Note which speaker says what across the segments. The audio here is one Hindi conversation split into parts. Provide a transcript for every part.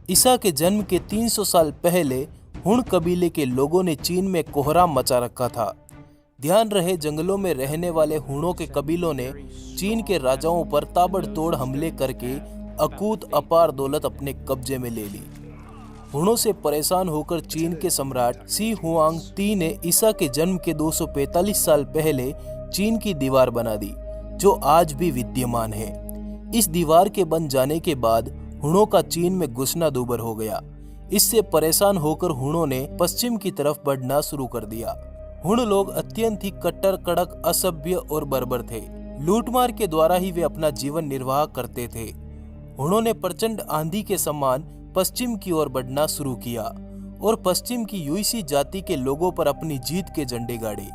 Speaker 1: ईसा के जन्म के 300 साल पहले हुण कबीले के लोगों ने चीन में कोहराम मचा रखा था। ध्यान रहे, जंगलों में रहने वाले हुणों के कबीलों ने चीन के राजाओं पर ताबड़तोड़ हमले करके अकूत अपार दौलत अपने कब्जे में ले ली। हुणों से परेशान होकर चीन के सम्राट शी हुआंग ने ईसा के जन्म के 245 साल पहले चीन की दीवार बना दी, जो आज भी विद्यमान है। इस दीवार के बन जाने के बाद हुणों का चीन में घुसना दूभर हो गया। इससे परेशान होकर हुणों ने पश्चिम की तरफ बढ़ना शुरू कर दिया। हुण लोग अत्यंत ही कट्टर, कड़क, असभ्य और बर्बर थे। लूटमार के द्वारा ही वे अपना जीवन निर्वाह करते थे। हुणों ने प्रचंड आंधी के समान पश्चिम की ओर बढ़ना शुरू किया और पश्चिम की युइसी जाति के लोगों पर अपनी जीत के झंडे गाड़े।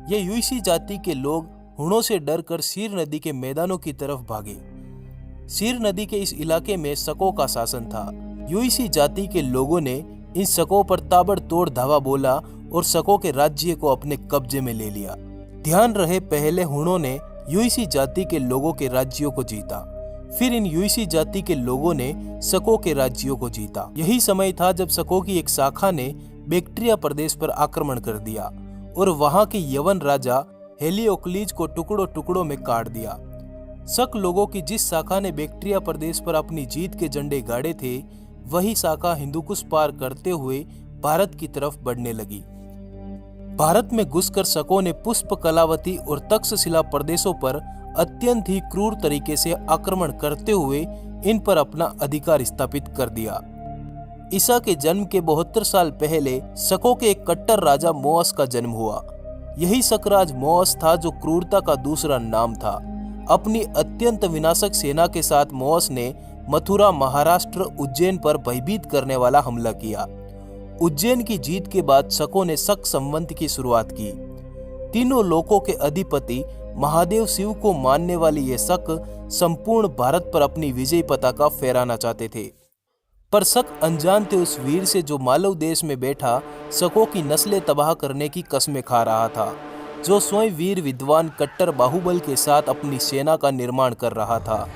Speaker 1: ये युइसी जाति के लोग हुणों से डरकर सीर नदी के मैदानों की तरफ भागे। सीर नदी के इस इलाके में शकों का शासन था। युइसी जाति के लोगों ने इन शकों पर ताबड़तोड़ धावा बोला और शकों के राज्य को अपने कब्जे में ले लिया। ध्यान रहे, पहले हुणों ने युइसी जाति के लोगों के राज्यों को जीता, फिर इन युइसी जाति के लोगों ने शकों के राज्यों को जीता। यही समय था जब शकों की एक शाखा ने बैक्ट्रिया प्रदेश पर आक्रमण कर दिया और वहां के यवन राजा हेलियोक्लीज को टुकड़ों टुकड़ों में काट दिया। शक लोगों की जिस शाखा ने बैक्ट्रिया प्रदेश पर अपनी जीत के झंडे गाड़े थे, वही शाखा हिंदुकुश पार करते हुए भारत की तरफ बढ़ने लगी। भारत में घुसकर शकों ने पुष्प, कलावती और तक्षशिला प्रदेशों पर अत्यंत ही क्रूर तरीके से आक्रमण करते हुए इन पर अपना अधिकार स्थापित कर दिया। ईसा के जन्म के 72 साल पहले शकों के एक कट्टर राजा मोअस का जन्म हुआ। यही शकराज मोअस था जो क्रूरता का दूसरा नाम था। अपनी अत्यंत विनाशक सेना के साथ मोअस ने मथुरा, महाराष्ट्र, उज्जैन पर भयभीत करने वाला हमला किया। उज्जैन की जीत के बाद शकों ने शक संवत की शुरुआत की। तीनों लोकों के अधिपति महादेव शिव को मानने वाले ये शक संपूर्ण भारत पर अपनी विजय पताका फहराना चाहते थे। पर शक अनजान थे उस वीर से जो मालव देश में बैठा शकों की नस्लें तबाह करने की कसमें खा रहा था, जो स्वयं वीर, विद्वान, कट्टर बाहुबल के साथ अपनी सेना का निर्माण कर रहा था।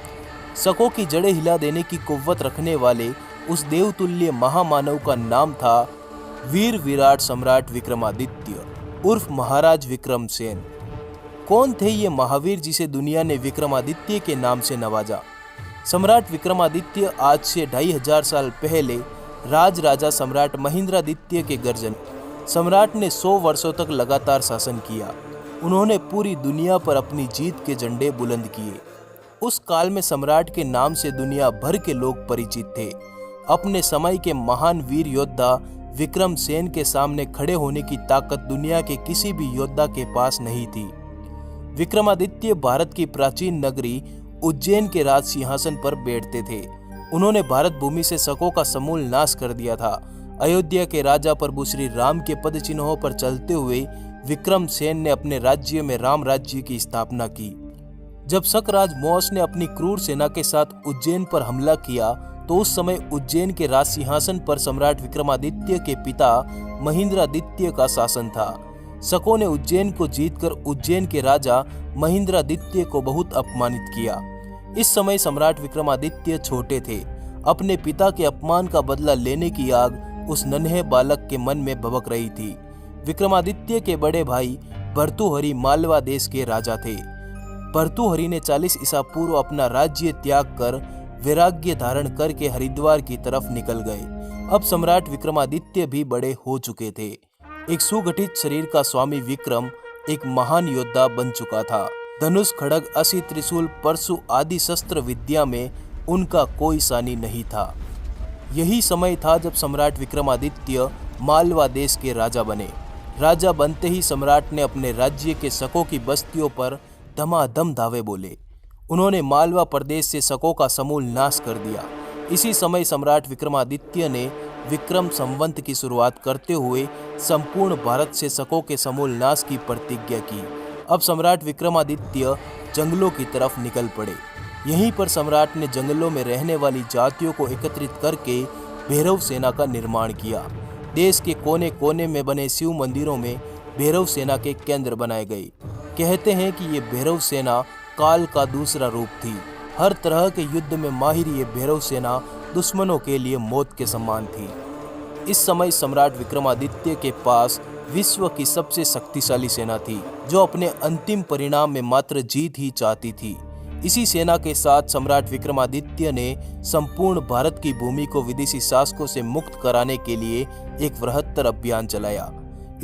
Speaker 1: शकों की जड़ें हिला देने की कुव्वत रखने वाले उस देवतुल्य महामानव का नाम था वीर विराट सम्राट विक्रमादित्य उर्फ महाराज विक्रमसेन। कौन थे ये महावीर जिसे दुनिया ने विक्रमादित्य के नाम से नवाजा? सम्राट विक्रमादित्य आज से 2500 साल पहले राजा सम्राट महेंद्रादित्य के गर्जन। सम्राट ने 100 वर्षों तक लगातार शासन किया। उन्होंने पूरी दुनिया पर अपनी जीत के झंडे बुलंद किए। उस काल में सम्राट के नाम से दुनिया भर के लोग परिचित थे। अपने समय के महान वीर योद्धा विक्रमसेन के सामने खड़े होने की ताकत दुनिया के किसी भी योद्धा के पास नहीं थी। विक्रमादित्य भारत की प्राचीन नगरी उज्जैन के राज सिंहासन पर बैठते थे। उन्होंने भारत भूमि से शकों का समूल नाश कर दिया था। अयोध्या के राजा प्रभु श्री राम के पद चिन्हों पर चलते हुए विक्रमसेन ने अपने राज्य में राम राज्य की स्थापना की। जब शकराज मोअस ने अपनी क्रूर सेना के साथ उज्जैन पर हमला किया, तो उस समय उज्जैन के राज सिंहासन पर सम्राट विक्रमादित्य के पिता महेंद्रादित्य का शासन था। शकों ने उज्जैन को जीतकर उज्जैन के राजा महेंद्रादित्य को बहुत अपमानित किया। इस समय सम्राट विक्रमादित्य छोटे थे। अपने पिता के अपमान का बदला लेने की आग उस नन्हे बालक के मन में भभक रही थी। विक्रमादित्य के बड़े भाई भर्तृहरि मालवा देश के राजा थे। भर्तृहरि ने 40 ईसा पूर्व अपना राज्य त्याग कर वैराग्य धारण करके हरिद्वार की तरफ निकल गए। अब सम्राट विक्रमादित्य भी बड़े हो चुके थे। एक सुगठित शरीर का स्वामी विक्रम एक महान योद्धा बन चुका था। धनुष, खड्ग, असी, त्रिशूल, परशु आदि शस्त्र विद्या में उनका कोई सानी नहीं था। यही समय था जब सम्राट विक्रमादित्य मालवा देश के राजा बने। राजा बनते ही सम्राट ने अपने राज्य के शकों की बस्तियों पर धमाधम धावे बोले। उन्होंने मालवा प्रदेश से शकों का समूल नाश कर दिया। इसी समय सम्राट विक्रमादित्य ने विक्रम संवत की शुरुआत करते हुए संपूर्ण भारत से शकों के समूल नाश की प्रतिज्ञा की। अब सम्राट विक्रमादित्य जंगलों की तरफ निकल पड़े। यहीं पर सम्राट ने जंगलों में रहने वाली जातियों को एकत्रित करके भैरव सेना का निर्माण किया। देश के कोने कोने में बने शिव मंदिरों में भैरव सेना के केंद्र बनाए गए। कहते हैं कि ये भैरव सेना काल का दूसरा रूप थी। हर तरह के युद्ध में माहिर ये भैरव सेना दुश्मनों के लिए मौत के समान थी। इस समय सम्राट विक्रमादित्य के पास विश्व की सबसे शक्तिशाली सेना थी, जो अपने अंतिम परिणाम में मात्र जीत ही चाहती थी। इसी सेना के साथ सम्राट विक्रमादित्य ने संपूर्ण भारत की भूमि को विदेशी शासकों से मुक्त कराने के लिए एक बृहत्तर अभियान चलाया।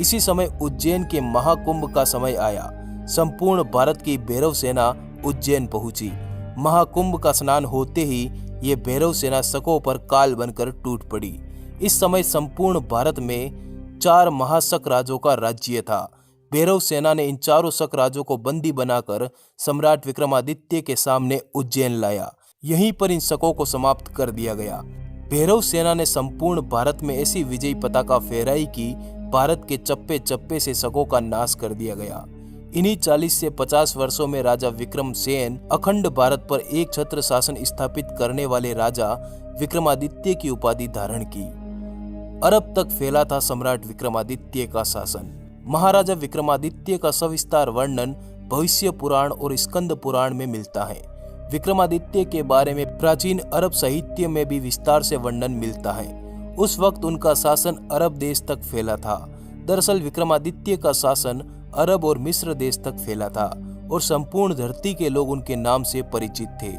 Speaker 1: इसी समय उज्जैन के महाकुंभ का समय आया। संपूर्ण भारत की भैरव सेना उज्जैन पहुंची। महाकुंभ का स्नान होते ही ये भैरव सेना शकों पर काल बनकर टूट पड़ी। इस समय संपूर्ण भारत में 4 महाशक राजों का राज्य था। भैरव सेना ने इन चारों शक राजों को बंदी बनाकर सम्राट विक्रमादित्य के सामने उज्जैन लाया। यहीं पर इन शकों को समाप्त कर दिया गया। भैरव सेना ने संपूर्ण भारत में ऐसी विजयी पताका फहराई कि भारत के चप्पे चप्पे से शकों का नाश कर दिया गया। इन्हीं 40 से 50 वर्षों में राजा विक्रमसेन अखंड भारत पर एक छत्र शासन स्थापित करने वाले राजा विक्रमादित्य की उपाधि धारण की। अरब तक फैला था सम्राट विक्रमादित्य का शासन। महाराजा विक्रमादित्य का सविस्तार वर्णन भविष्य पुराण और स्कंद पुराण में मिलता है। विक्रमादित्य के बारे में प्राचीन अरब साहित्य में भी विस्तार से वर्णन मिलता है। उस वक्त उनका शासन अरब देश तक फैला था। दरअसल विक्रमादित्य का शासन अरब और मिस्र देश तक फैला था और संपूर्ण धरती के लोग उनके नाम से परिचित थे।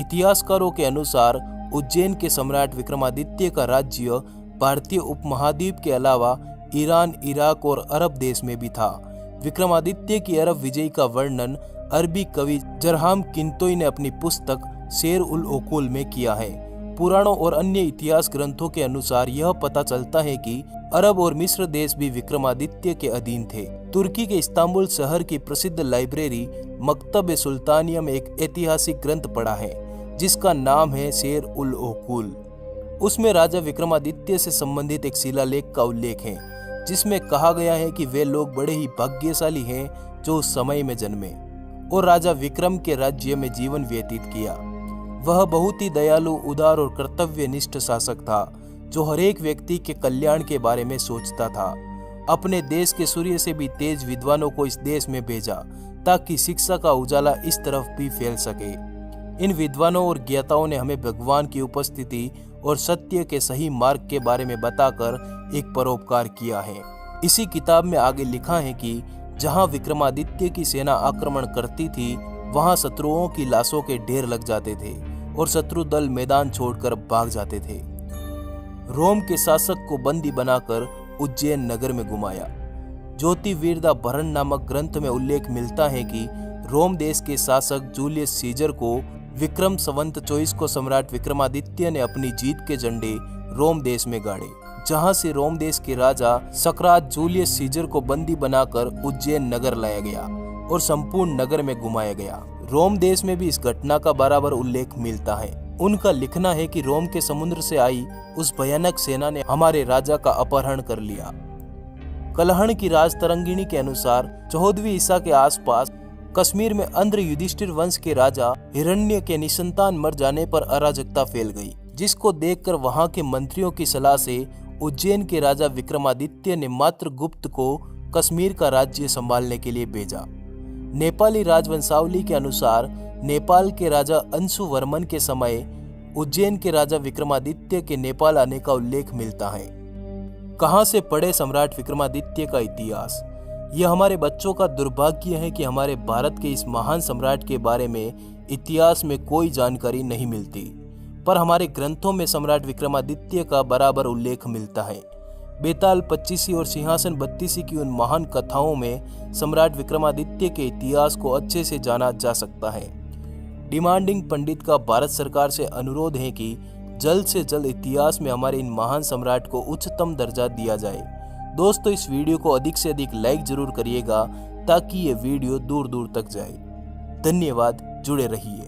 Speaker 1: इतिहासकारों के अनुसार उज्जैन के सम्राट विक्रमादित्य का राज्य भारतीय उपमहाद्वीप के अलावा ईरान, इराक और अरब देश में भी था। विक्रमादित्य की अरब विजय का वर्णन अरबी कवि जरहाम किंतोई ने अपनी पुस्तक शेर उल ओकुल में किया है। पुराणों और अन्य इतिहास ग्रंथों के अनुसार यह पता चलता है कि अरब और मिस्र देश भी विक्रमादित्य के अधीन थे। तुर्की के इस्तांबुल शहर की प्रसिद्ध लाइब्रेरी मकतब-ए-सुल्तानिया में एक ऐतिहासिक ग्रंथ पढ़ा है जिसका नाम है शेर उल ओकुल। उसमें राजा विक्रमादित्य से संबंधित एक शिलालेख का उल्लेख है जिसमें कहा गया है कि वे लोग बड़े ही भाग्यशाली हैं जो उस समय में जन्मे और राजा विक्रम के राज्य में जीवन व्यतीत किया। वह बहुत ही दयालु, उदार और कर्तव्यनिष्ठ शासक था जो हर एक व्यक्ति के कल्याण के बारे में सोचता था। अपने देश के सूर्य से भी तेज विद्वानों को इस देश में भेजा ताकि शिक्षा का उजाला इस तरफ भी फैल सके। इन विद्वानों और ज्ञाताओं ने हमें भगवान की उपस्थिति और सत्य के सही मार्ग के बारे में बताकर एक परोपकार किया है। इसी किताब में आगे लिखा है कि जहां विक्रमादित्य की सेना आक्रमण करती थी वहां शत्रुओं की लाशों के ढेर लग जाते थे और शत्रु दल मैदान छोड़कर भाग जाते थे। रोम के शासक को बंदी बनाकर उज्जैन नगर में घुमाया। ज्योतिर्विद्या भरण नामक ग्रंथ में उल्लेख मिलता है कि रोम देश के शासक जूलियस सीजर को विक्रम संवत 24 को सम्राट विक्रमादित्य ने अपनी जीत के झंडे रोम देश में गाड़े, जहां से रोम देश के राजा सक्रात जूलियस सीजर को बंदी बनाकर उज्जैन नगर लाया गया और संपूर्ण नगर में घुमाया गया। रोम देश में भी इस घटना का बराबर उल्लेख मिलता है। उनका लिखना है कि रोम के समुद्र से आई उस भयानक सेना ने हमारे राजा का अपहरण कर लिया। कलहण की राजतरंगिणी के अनुसार 14वीं ईसा के आसपास कश्मीर में अंध्र युधिष्ठिर वंश के राजा हिरण्य के निसंतान मर जाने पर अराजकता फैल गई, जिसको देखकर वहां के मंत्रियों की सलाह से उज्जैन के राजा विक्रमादित्य ने मात्र गुप्त को कश्मीर का राज्य संभालने के लिए भेजा। नेपाली राजवंशावली के अनुसार नेपाल के राजा अंशुवर्मन के समय उज्जैन के राजा विक्रमादित्य के नेपाल आने का उल्लेख मिलता है। कहां से पढ़े सम्राट विक्रमादित्य का इतिहास? यह हमारे बच्चों का दुर्भाग्य है कि हमारे भारत के इस महान सम्राट के बारे में इतिहास में कोई जानकारी नहीं मिलती, पर हमारे ग्रंथों में सम्राट विक्रमादित्य का बराबर उल्लेख मिलता है। बेताल 25 और सिंहासन 32 की उन महान कथाओं में सम्राट विक्रमादित्य के इतिहास को अच्छे से जाना जा सकता है। डिमांडिंग पंडित का भारत सरकार से अनुरोध है कि जल्द से जल्द इतिहास में हमारे इन महान सम्राट को उच्चतम दर्जा दिया जाए। दोस्तों, इस वीडियो को अधिक से अधिक लाइक जरूर करिएगा ताकि ये वीडियो दूर दूर तक जाए। धन्यवाद, जुड़े रहिए।